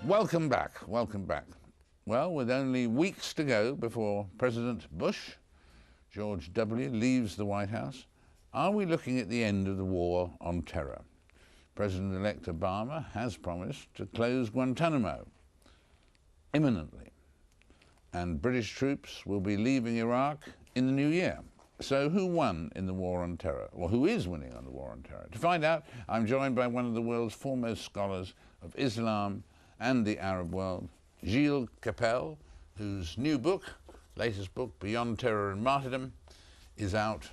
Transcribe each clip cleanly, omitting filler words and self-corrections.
Welcome back, welcome back. Well, with only weeks to go before President Bush, George W., leaves the White House, are we looking at the end of the war on terror? President-elect Obama has promised to close Guantanamo imminently, and British troops will be leaving Iraq in the new year. So who won in the war on terror? Or who is winning on the war on terror? To find out, I'm joined by one of the world's foremost scholars of Islam and the Arab world, Gilles Kepel, whose new book, latest book, Beyond Terror and Martyrdom, is out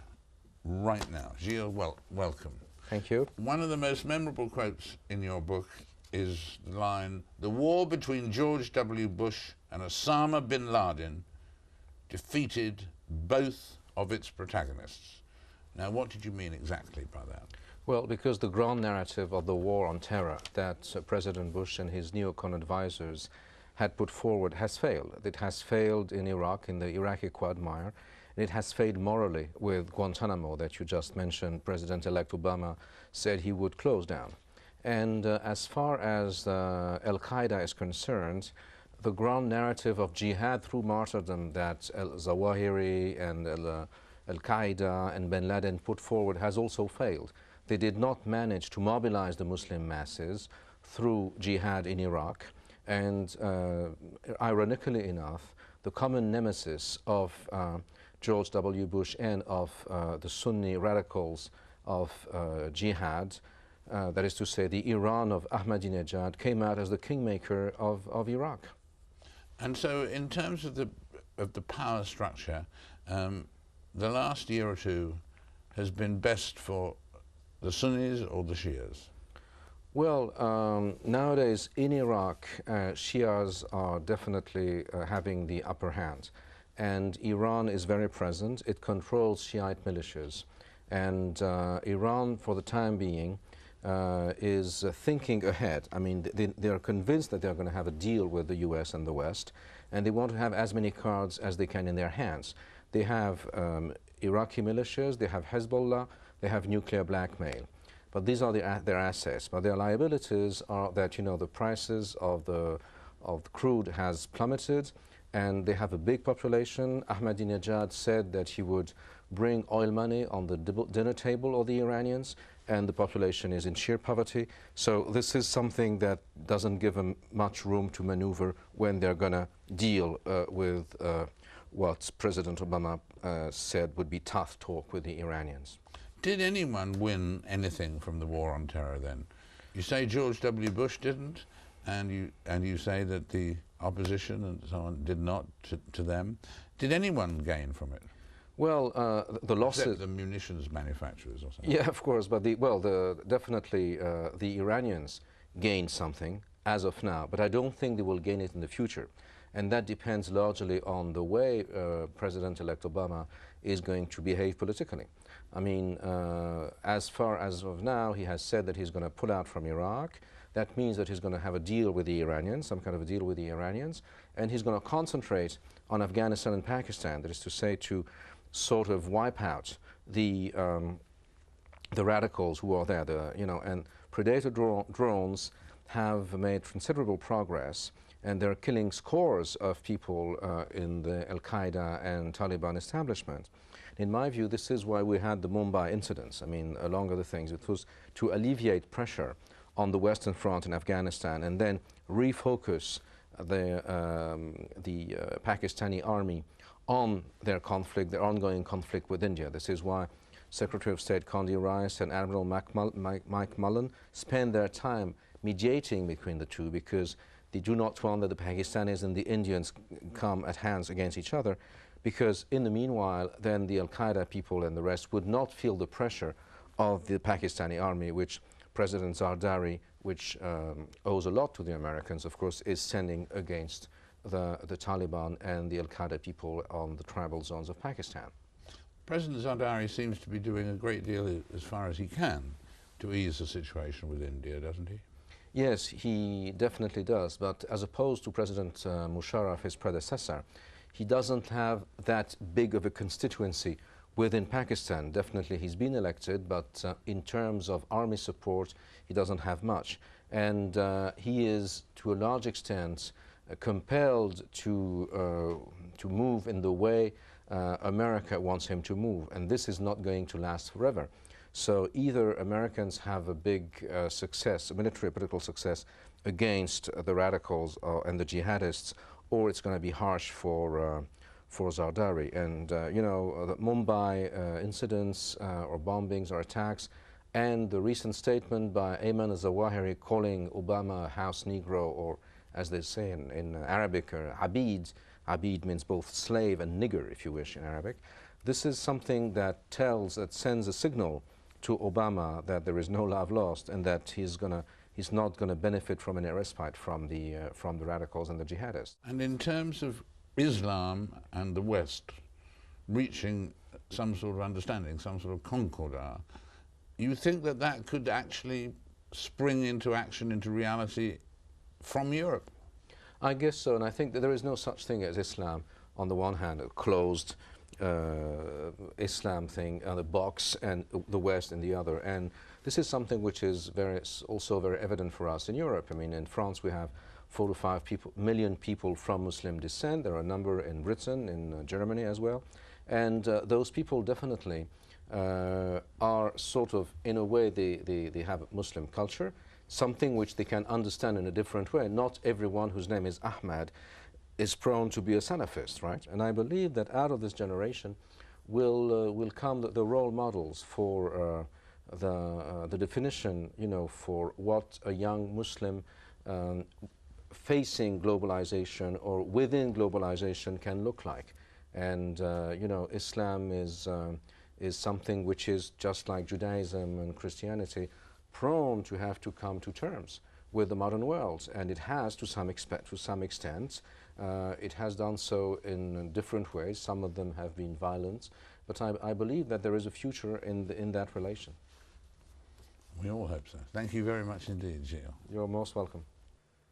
right now. Gilles, welcome. Thank you. One of the most memorable quotes in your book is the line, "The war between George W. Bush and Osama bin Laden defeated both of its protagonists." Now, what did you mean exactly by that? Well, because the grand narrative of the war on terror that President Bush and his neocon advisors had put forward has failed. It has failed in Iraq, in the Iraqi quagmire, and it has failed morally with Guantanamo that you just mentioned. President-elect Obama said he would close down. And as far as Al-Qaeda is concerned, the grand narrative of jihad through martyrdom that al-Zawahiri and Al-Qaeda and bin Laden put forward has also failed. They did not manage to mobilize the Muslim masses through jihad in Iraq. And ironically enough, the common nemesis of George W. Bush and of the Sunni radicals of jihad, that is to say the Iran of Ahmadinejad, came out as the kingmaker of Iraq. And so in terms of the power structure, the last year or two has been best for the Sunnis or the Shias? Well, nowadays in Iraq, Shias are definitely having the upper hand. And Iran is very present. It controls Shiite militias. And Iran, for the time being, is thinking ahead. I mean, they are convinced that they're going to have a deal with the US and the West, and they want to have as many cards as they can in their hands. They have Iraqi militias, they have Hezbollah, they have nuclear blackmail. But these are their assets. But their liabilities are that, you know, the prices of the crude has plummeted, and they have a big population. Ahmadinejad said that he would bring oil money on the dinner table of the Iranians, and the population is in sheer poverty. So this is something that doesn't give them much room to maneuver when they're going to deal with what President Obama said would be tough talk with the Iranians. Did anyone win anything from the war on terror then? You say George W. Bush didn't, and you say that the opposition and so on did not to them. Did anyone gain from it? Well, the losses... Except the munitions manufacturers or something. Yeah, of course, but definitely the Iranians gained something as of now, but I don't think they will gain it in the future. And that depends largely on the way President-elect Obama is going to behave politically. I mean, as far as of now, he has said that he's going to pull out from Iraq. That means that he's going to have a deal with the Iranians, some kind of a deal with the Iranians, and he's going to concentrate on Afghanistan and Pakistan, that is to say, to sort of wipe out the radicals who are there, and Predator drones have made considerable progress, and they're killing scores of people in the Al-Qaeda and Taliban establishment. In my view, this is why we had the Mumbai incidents. I mean, along other things, it was to alleviate pressure on the Western Front in Afghanistan and then refocus the Pakistani army on their conflict, their ongoing conflict with India. This is why Secretary of State Condi Rice and Admiral Mike Mullen spend their time mediating between the two, because they do not want that the Pakistanis and the Indians come at hands against each other, because in the meanwhile, then the Al-Qaeda people and the rest would not feel the pressure of the Pakistani army, which President Zardari, which owes a lot to the Americans, of course, is sending against the Taliban and the Al-Qaeda people on the tribal zones of Pakistan. President Zardari seems to be doing a great deal as far as he can to ease the situation with India, doesn't he? Yes, he definitely does, but as opposed to President Musharraf, his predecessor, he doesn't have that big of a constituency Within Pakistan, definitely he's been elected, but in terms of army support, he doesn't have much. And he is, to a large extent, compelled to move in the way America wants him to move. And this is not going to last forever. So either Americans have a big success, a military political success against the radicals and the jihadists, or it's going to be harsh for Zardari. And you know, the Mumbai incidents or bombings or attacks, and the recent statement by Ayman al-Zawahiri calling Obama a house Negro, or as they say in Arabic, Abid. Abid means both slave and nigger, if you wish, in Arabic. This is something that sends a signal to Obama that there is no love lost, and that he's not going to benefit from any respite from the radicals and the jihadists. And in terms of Islam and the West reaching some sort of understanding, some sort of concordat, you think that that could actually spring into action, into reality from Europe? I guess so, and I think that there is no such thing as Islam, on the one hand, a closed Islam thing, the box, and the West in the other. And this is something which is also very evident for us in Europe. I mean, in France we have 4 to 5 million people from Muslim descent. There are a number in Britain, in Germany as well. And those people definitely are sort of, in a way, they have Muslim culture, something which they can understand in a different way. Not everyone whose name is Ahmad is prone to be a Salafist, right? And I believe that out of this generation will come the role models for the definition, you know, for what a young Muslim facing globalization or within globalization can look like. And you know, Islam is something which is just like Judaism and Christianity, prone to have to come to terms with the modern world, and it has to some extent. It has done so in different ways. Some of them have been violent, but I believe that there is a future in that relation. We all hope so. Thank you very much indeed, Gilles. You're most welcome.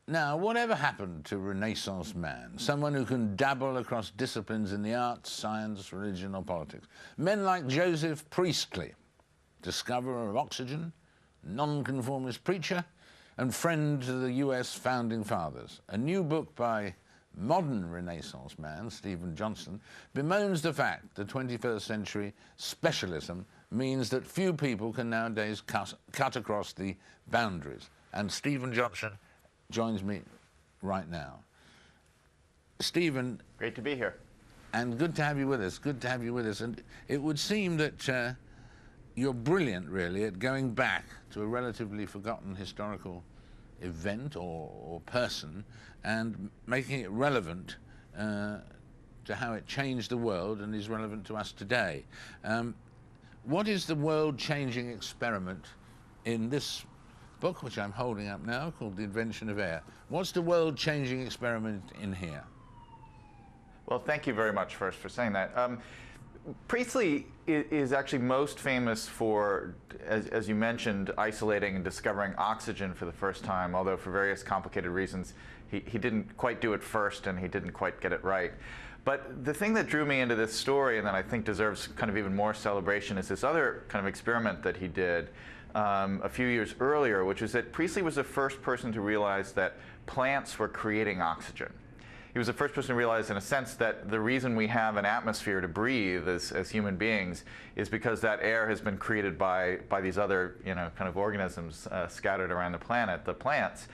Now, whatever happened to Renaissance man, someone who can dabble across disciplines in the arts, science, religion or politics? Men like Joseph Priestley, discoverer of oxygen, nonconformist preacher, and friend to the US founding fathers. A new book by modern Renaissance man, Stephen Johnson, bemoans the fact that 21st century specialism means that few people can nowadays cut across the boundaries. And Stephen Johnson joins me right now. Stephen. Great to be here. And good to have you with us, good to have you with us. And it would seem that you're brilliant, really, at going back to a relatively forgotten historical event or person and making it relevant to how it changed the world and is relevant to us today. What is the world-changing experiment in this book, which I'm holding up now, called The Invention of Air? What's the world-changing experiment in here? Well, thank you very much first for saying that. Priestley is actually most famous for, as you mentioned, isolating and discovering oxygen for the first time, although for various complicated reasons he didn't quite do it first and he didn't quite get it right. But the thing that drew me into this story and that I think deserves kind of even more celebration is this other kind of experiment that he did a few years earlier, which is that Priestley was the first person to realize that plants were creating oxygen. He was the first person to realize, in a sense, that the reason we have an atmosphere to breathe as human beings is because that air has been created by these other, you know, kind of organisms scattered around the planet, the plants.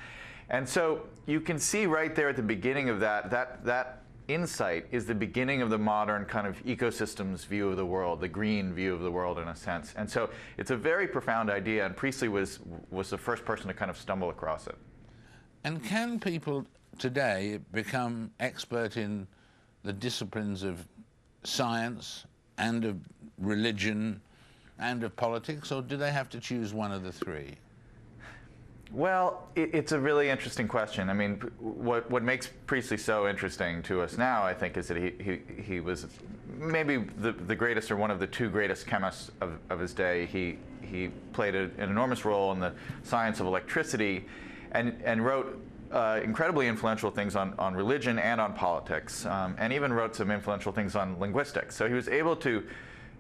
And so you can see right there at the beginning of that insight is the beginning of the modern kind of ecosystems view of the world, the green view of the world in a sense. And so it's a very profound idea, and Priestley was the first person to kind of stumble across it. And can people today become expert in the disciplines of science and of religion and of politics, or do they have to choose one of the three? Well, it's a really interesting question. I mean, what makes Priestley so interesting to us now, I think, is that he was maybe the greatest or one of the two greatest chemists of his day. He played an enormous role in the science of electricity and wrote incredibly influential things on religion and on politics, and even wrote some influential things on linguistics. So he was able to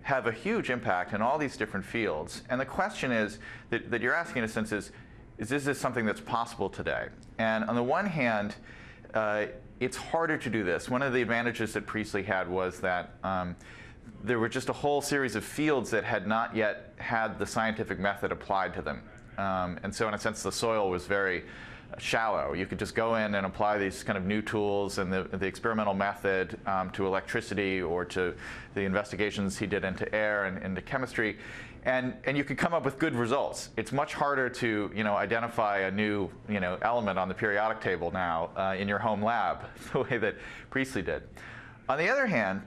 have a huge impact in all these different fields. And the question is that you're asking in a sense is this something that's possible today? And on the one hand, it's harder to do this. One of the advantages that Priestley had was that there were just a whole series of fields that had not yet had the scientific method applied to them. And so in a sense, the soil was very shallow. You could just go in and apply these kind of new tools and the experimental method to electricity or to the investigations he did into air and into chemistry. And you could come up with good results. It's much harder to identify a new element on the periodic table now in your home lab, the way that Priestley did. On the other hand,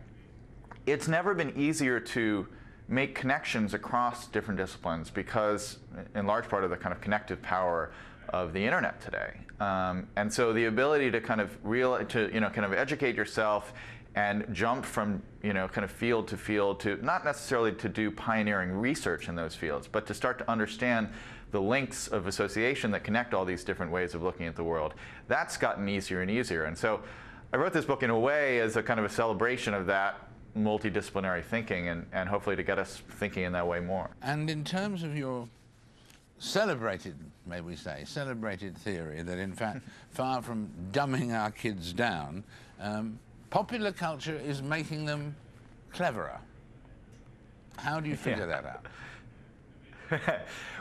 it's never been easier to make connections across different disciplines because, in large part, of the kind of connective power of the internet today. And so the ability to kind of educate yourself and jump from kind of field to field to not necessarily to do pioneering research in those fields, but to start to understand the links of association that connect all these different ways of looking at the world. That's gotten easier and easier. And so I wrote this book in a way as a kind of a celebration of that multidisciplinary thinking and hopefully to get us thinking in that way more. And in terms of your celebrated, may we say, celebrated theory that in fact, far from dumbing our kids down, popular culture is making them cleverer. How do you figure that out?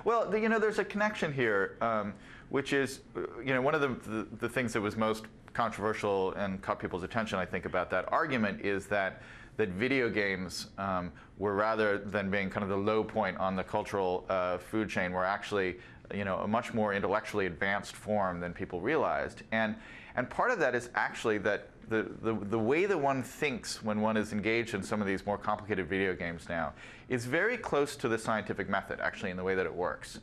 Well, there's a connection here, which is, one of the things that was most controversial and caught people's attention, I think, about that argument is that video games were, rather than being kind of the low point on the cultural food chain, were actually a much more intellectually advanced form than people realized. And part of that is actually that the way that one thinks when one is engaged in some of these more complicated video games now is very close to the scientific method, actually, in the way that it works.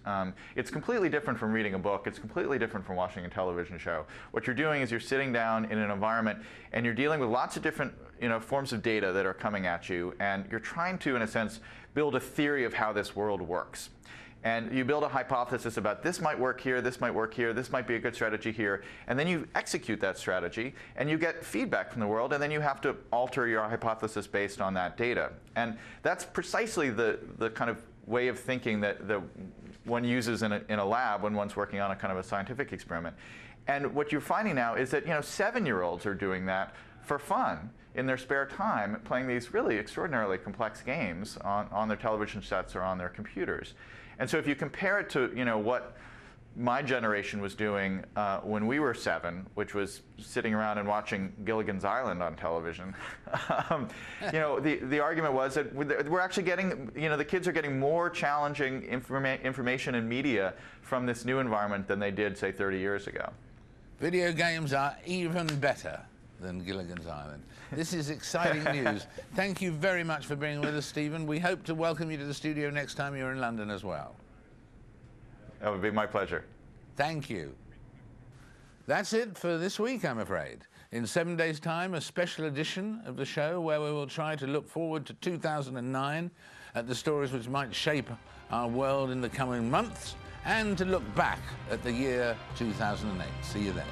It's completely different from reading a book. It's completely different from watching a television show. What you're doing is you're sitting down in an environment and you're dealing with lots of different forms of data that are coming at you, and you're trying to, in a sense, build a theory of how this world works. And you build a hypothesis about this might work here, this might work here, this might be a good strategy here, and then you execute that strategy, and you get feedback from the world, and then you have to alter your hypothesis based on that data. And that's precisely the kind of way of thinking that one uses in a lab when one's working on a kind of a scientific experiment. And what you're finding now is that 7-year-olds are doing that for fun in their spare time, playing these really extraordinarily complex games on their television sets or on their computers. And so if you compare it to what my generation was doing when we were 7, which was sitting around and watching Gilligan's Island on television, the argument was that we're actually getting, the kids are getting more challenging information and media from this new environment than they did, say, 30 years ago. Video games are even better than Gilligan's Island. This is exciting news. Thank you very much for being with us, Stephen. We hope to welcome you to the studio next time you're in London as well. That would be my pleasure. Thank you. That's it for this week, I'm afraid. In 7 days' time, a special edition of the show where we will try to look forward to 2009 at the stories which might shape our world in the coming months, and to look back at the year 2008. See you then.